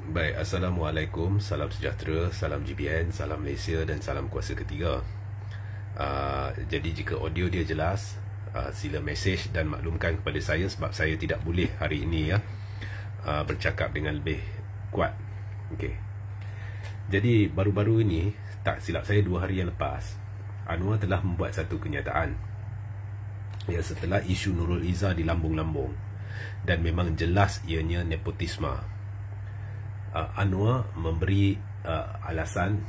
Baik, Assalamualaikum, salam sejahtera, salam GBN, salam Malaysia dan salam kuasa ketiga. Jadi jika audio dia jelas, sila mesej dan maklumkan kepada saya sebab saya tidak boleh hari ini bercakap dengan lebih kuat. Okey. Jadi baru-baru ini, tak silap saya 2 hari yang lepas, Anwar telah membuat satu kenyataan. Setelah isu Nurul Izzah dilambung-lambung dan memang jelas ianya nepotisme. Anwar memberi alasan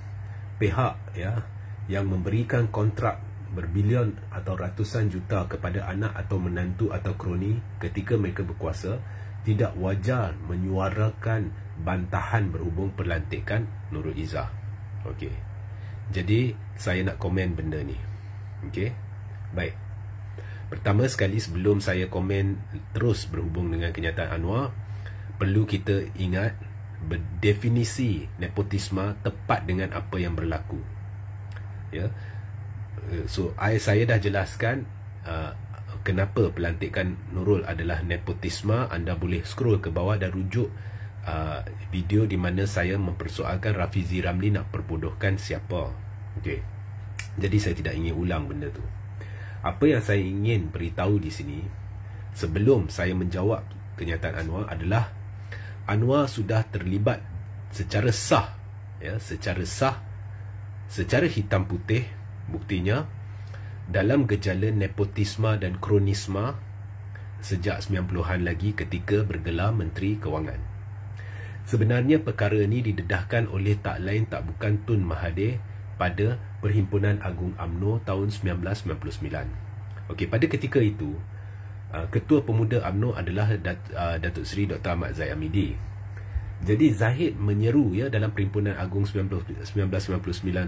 pihak yang memberikan kontrak berbilion atau ratusan juta kepada anak atau menantu atau kroni ketika mereka berkuasa tidak wajar menyuarakan bantahan berhubung pelantikan Nurul Izzah. Okey. Jadi saya nak komen benda ni. Okey. Baik. Pertama sekali, sebelum saya komen terus berhubung dengan kenyataan Anwar, perlu kita ingat berdefinisi nepotisme tepat dengan apa yang berlaku. So saya dah jelaskan kenapa pelantikan Nurul adalah nepotisme. Anda boleh scroll ke bawah dan rujuk video di mana saya mempersoalkan Rafizi Ramli nak perbodohkan siapa. Okey. Jadi saya tidak ingin ulang benda tu. Apa yang saya ingin beritahu di sini sebelum saya menjawab kenyataan Anwar adalah Anwar sudah terlibat secara sah, secara hitam putih, buktinya dalam gejala nepotisme dan kronisme sejak 90-an lagi ketika bergelar Menteri Kewangan. Sebenarnya perkara ini didedahkan oleh tak lain tak bukan Tun Mahathir pada Perhimpunan Agung UMNO tahun 1999. Okey, pada ketika itu Ketua Pemuda UMNO adalah Datuk Seri Dr. Ahmad Zahid Hamidi. Jadi Zahid menyeru dalam Perhimpunan Agung 1999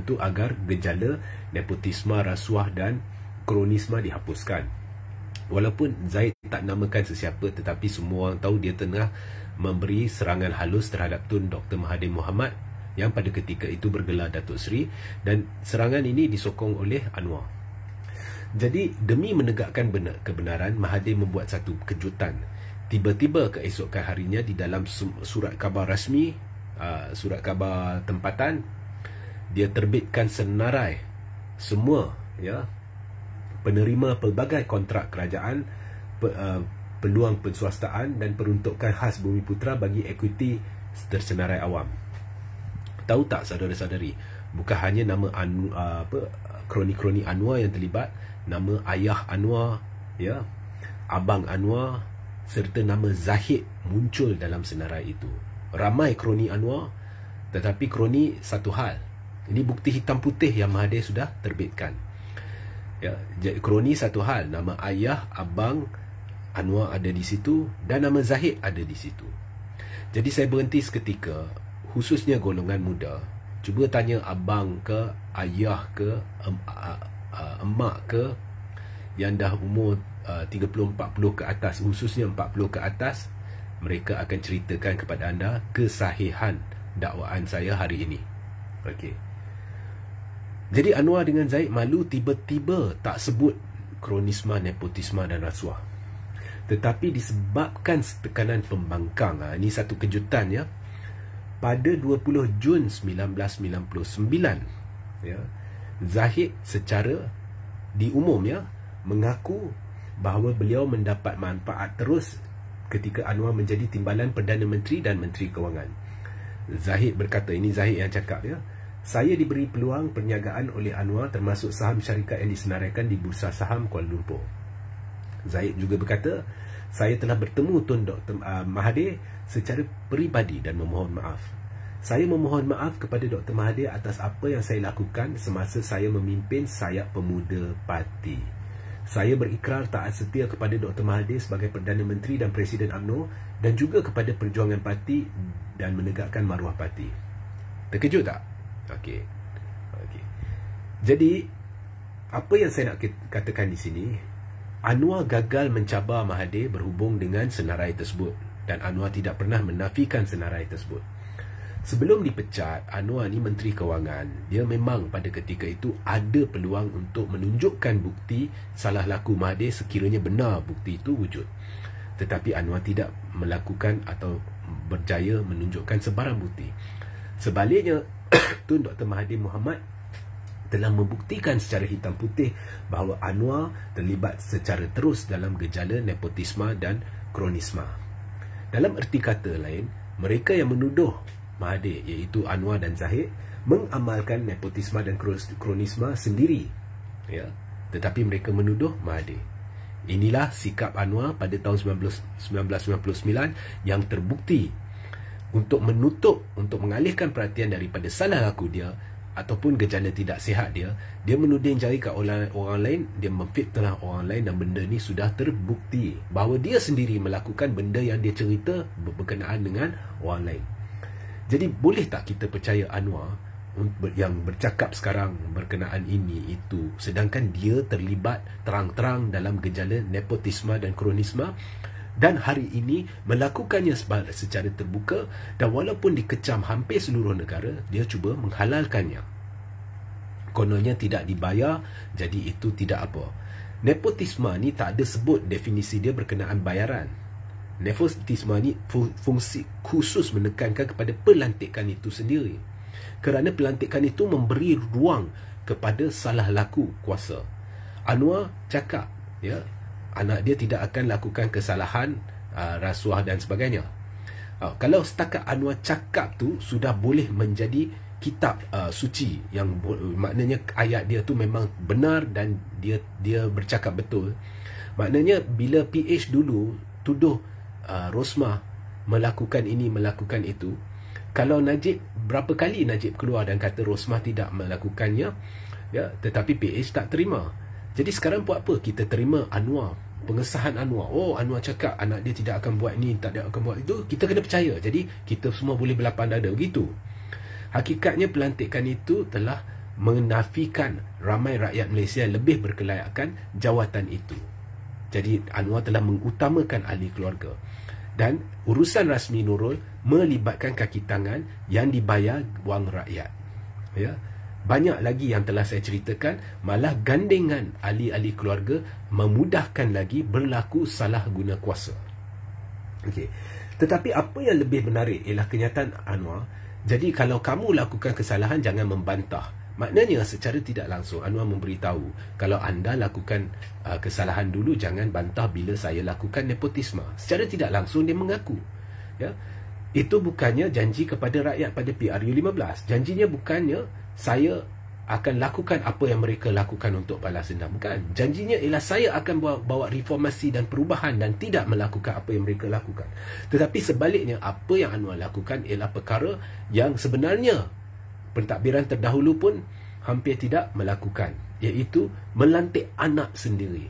tu agar gejala nepotisme, rasuah dan kronisme dihapuskan. Walaupun Zahid tak namakan sesiapa, tetapi semua orang tahu dia tengah memberi serangan halus terhadap Tun Dr. Mahathir Mohamad yang pada ketika itu bergelar Datuk Seri, dan serangan ini disokong oleh Anwar. Jadi demi menegakkan kebenaran, Mahathir membuat satu kejutan. Tiba-tiba keesokan harinya di dalam surat khabar rasmi, surat khabar tempatan, dia terbitkan senarai semua penerima pelbagai kontrak kerajaan, peluang penswastaan dan peruntukan khas Bumiputera bagi ekuiti tersenarai awam. Tahu tak saudara-saudari, bukan hanya nama kroni-kroni Anwar yang terlibat, nama ayah Anwar, abang Anwar serta nama Zahid muncul dalam senarai itu. Ramai kroni Anwar, tetapi kroni satu hal. Ini bukti hitam putih yang Mahathir sudah terbitkan. Kroni satu hal, nama ayah, abang Anwar ada di situ dan nama Zahid ada di situ. Jadi saya berhenti seketika, khususnya golongan muda. Cuba tanya abang ke, ayah ke, emak ke yang dah umur 30-40 ke atas, khususnya 40 ke atas, mereka akan ceritakan kepada anda kesahihan dakwaan saya hari ini. Okey. Jadi Anwar dengan Zahid malu tiba-tiba tak sebut kronisme, nepotisme dan rasuah. Tetapi disebabkan tekanan pembangkang, ini satu kejutan pada 20 Jun 1999, Zahid secara diumum mengaku bahawa beliau mendapat manfaat terus ketika Anwar menjadi timbalan Perdana Menteri dan Menteri Kewangan. Zahid berkata, ini Zahid yang cakap, saya diberi peluang perniagaan oleh Anwar termasuk saham syarikat yang disenaraikan di Bursa Saham Kuala Lumpur. Zahid juga berkata, saya telah bertemu Tun Dr. Mahathir secara peribadi dan memohon maaf. Saya memohon maaf kepada Dr. Mahathir atas apa yang saya lakukan semasa saya memimpin sayap pemuda parti. Saya berikrar taat setia kepada Dr. Mahathir sebagai Perdana Menteri dan Presiden UMNO dan juga kepada perjuangan parti dan menegakkan maruah parti. Terkejut tak? Okey. Jadi apa yang saya nak katakan di sini, Anwar gagal mencabar Mahathir berhubung dengan senarai tersebut, dan Anwar tidak pernah menafikan senarai tersebut. Sebelum dipecat, Anwar ni Menteri Kewangan. Dia memang pada ketika itu ada peluang untuk menunjukkan bukti salah laku Mahathir sekiranya benar bukti itu wujud. Tetapi Anwar tidak melakukan atau berjaya menunjukkan sebarang bukti. Sebaliknya, Tun Dr. Mahathir Mohamad telah membuktikan secara hitam putih bahawa Anwar terlibat secara terus dalam gejala nepotisme dan kronisma. Dalam erti kata lain, mereka yang menuduh Mahathir, iaitu Anwar dan Zahid, mengamalkan nepotisme dan kronisma sendiri, ya, tetapi mereka menuduh Mahathir. Inilah sikap Anwar pada tahun 1999 yang terbukti untuk menutup, untuk mengalihkan perhatian daripada salah laku dia ataupun gejala tidak sihat dia. Dia menuding jari kat orang lain, dia memfitnah orang lain, dan benda ni sudah terbukti bahawa dia sendiri melakukan benda yang dia cerita berkenaan dengan orang lain. Jadi boleh tak kita percaya Anwar yang bercakap sekarang berkenaan ini itu, sedangkan dia terlibat terang-terang dalam gejala nepotisme dan kronisma, dan hari ini melakukannya secara terbuka, dan walaupun dikecam hampir seluruh negara, dia cuba menghalalkannya. Kononnya tidak dibayar, jadi itu tidak apa. Nepotisme ni tak ada sebut definisi dia berkenaan bayaran. Nepotisme ni fungsi khusus menekankan kepada pelantikan itu sendiri, kerana pelantikan itu memberi ruang kepada salah laku kuasa. Anwar cakap, ya, anak dia tidak akan lakukan kesalahan rasuah dan sebagainya. Kalau setakat Anwar cakap tu sudah boleh menjadi kitab suci, yang maknanya ayat dia tu memang benar dan dia bercakap betul. Maknanya bila PH dulu tuduh Rosmah melakukan ini, melakukan itu, kalau Najib, berapa kali Najib keluar dan kata Rosmah tidak melakukannya, ya, tetapi PH tak terima. Jadi sekarang buat apa kita terima Anwar, pengesahan Anwar? Oh, Anwar cakap anak dia tidak akan buat ni, tak akan buat itu, kita kena percaya. Jadi kita semua boleh berlapang dada begitu. Hakikatnya pelantikan itu telah menafikan ramai rakyat Malaysia yang lebih berkelayakan jawatan itu. Jadi Anwar telah mengutamakan ahli keluarga, dan urusan rasmi Nurul melibatkan kaki tangan yang dibayar wang rakyat, ya. Banyak lagi yang telah saya ceritakan, malah gandengan ahli-ahli keluarga memudahkan lagi berlaku salah guna kuasa. Okey. Tetapi apa yang lebih menarik ialah kenyataan Anwar. Jadi kalau kamu lakukan kesalahan, jangan membantah. Maknanya secara tidak langsung Anwar memberitahu, kalau anda lakukan kesalahan dulu, jangan bantah bila saya lakukan nepotisme. Secara tidak langsung dia mengaku, ya. Itu bukannya janji kepada rakyat pada PRU15. Janjinya bukannya saya akan lakukan apa yang mereka lakukan untuk balas dendam, bukan. Janjinya ialah saya akan bawa reformasi dan perubahan dan tidak melakukan apa yang mereka lakukan. Tetapi sebaliknya, apa yang Anwar lakukan ialah perkara yang sebenarnya pentadbiran terdahulu pun hampir tidak melakukan, iaitu melantik anak sendiri.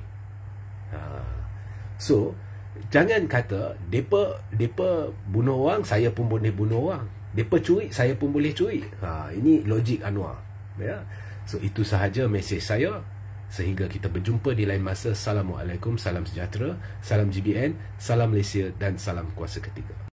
So, jangan kata depa bunuh orang, saya pun boleh bunuh orang. Depa curi, saya pun boleh curi. Ini logik Anwar, ya. So itu sahaja mesej saya. Sehingga kita berjumpa di lain masa. Assalamualaikum, salam sejahtera, salam GBN, salam Malaysia dan salam kuasa ketiga.